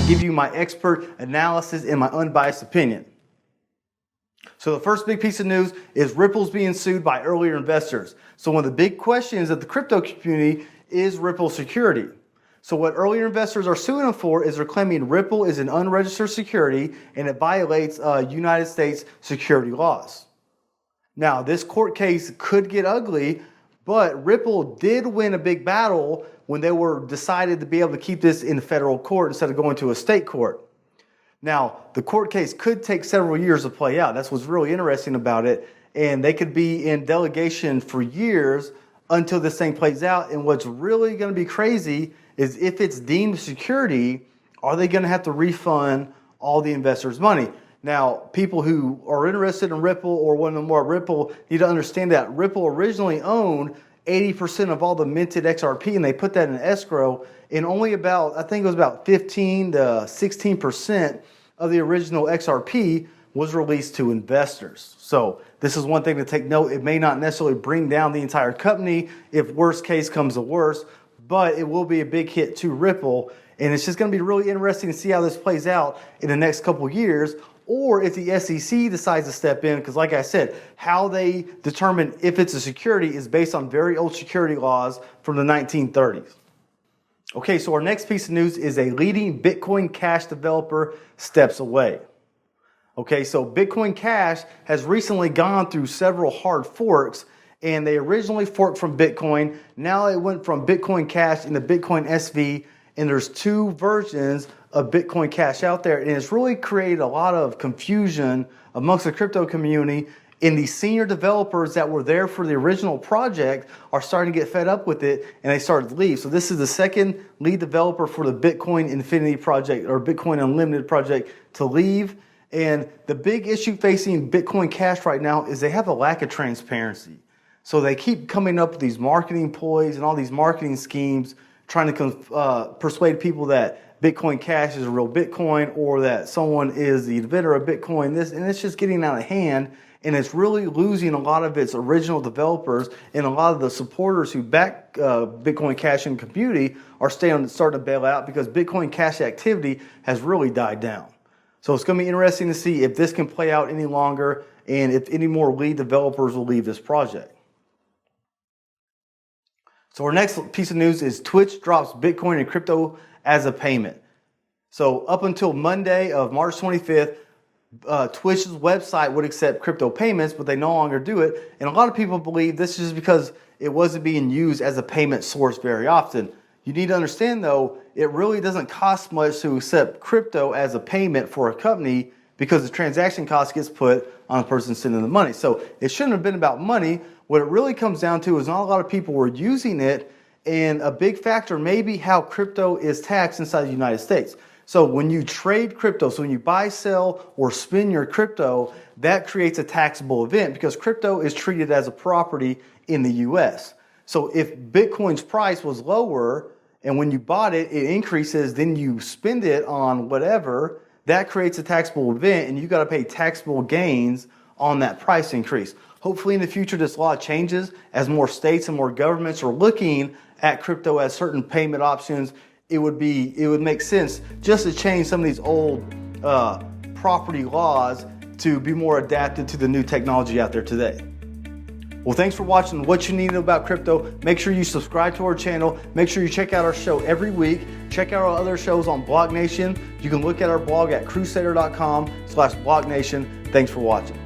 give you my expert analysis and my unbiased opinion. So the first big piece of news is Ripple's being sued by earlier investors. So one of the big questions of the crypto community is Ripple security. So what earlier investors are suing them for is they're claiming Ripple is an unregistered security and it violates United States security laws. Now, this court case could get ugly, but Ripple did win a big battle when they were decided to be able to keep this in federal court instead of going to a state court. Now, the court case could take several years to play out. That's what's really interesting about it. And they could be in delegation for years until this thing plays out. And what's really going to be crazy is if it's deemed security, are they going to have to refund all the investors' money? Now, people who are interested in Ripple or want to know more Ripple need to understand that Ripple originally owned 80% of all the minted XRP, and they put that in escrow, and only about, I think it was about 15 to 16% of the original XRP was released to investors. So this is one thing to take note. It may not necessarily bring down the entire company if worst case comes to worst, but it will be a big hit to Ripple. And it's just going to be really interesting to see how this plays out in the next couple of years, or if the SEC decides to step in, because like I said, how they determine if it's a security is based on very old security laws from the 1930s. Okay, so our next piece of news is a leading Bitcoin Cash developer steps away. Okay, so Bitcoin Cash has recently gone through several hard forks, and they originally forked from Bitcoin. Now it went from Bitcoin Cash into Bitcoin SV, and there's two versions of Bitcoin Cash out there, and it's really created a lot of confusion amongst the crypto community. And the senior developers that were there for the original project are starting to get fed up with it, and they started to leave. So this is the second lead developer for the Bitcoin Infinity project or Bitcoin Unlimited project to leave. And the big issue facing Bitcoin Cash right now is they have a lack of transparency. So they keep coming up with these marketing ploys and all these marketing schemes, trying to persuade people that Bitcoin Cash is a real Bitcoin, or that someone is the inventor of Bitcoin. And it's just getting out of hand, and it's really losing a lot of its original developers, and a lot of the supporters who back Bitcoin Cash and community are starting to bail out because Bitcoin Cash activity has really died down. So it's going to be interesting to see if this can play out any longer and if any more lead developers will leave this project. So our next piece of news is Twitch drops Bitcoin and crypto as a payment. So up until Monday of March 25th, Twitch's website would accept crypto payments, but they no longer do it. And a lot of people believe this is because it wasn't being used as a payment source very often. You need to understand, though, it really doesn't cost much to accept crypto as a payment for a company because the transaction cost gets put on the person sending the money. So it shouldn't have been about money. What it really comes down to is not a lot of people were using it, and a big factor may be how crypto is taxed inside the United States. So when you trade crypto, so when you buy, sell, or spin your crypto, that creates a taxable event because crypto is treated as a property in the US. So if Bitcoin's price was lower, and when you bought it, it increases, then you spend it on whatever, that creates a taxable event, and you got to pay taxable gains on that price increase. Hopefully in the future this law changes as more states and more governments are looking at crypto as certain payment options. It would make sense just to change some of these old property laws to be more adapted to the new technology out there today. Well, thanks for watching What You Need to Know About Crypto. Make sure you subscribe to our channel. Make sure you check out our show every week. Check out our other shows on Block Nation. You can look at our blog at crusader.com/blocknation. Thanks for watching.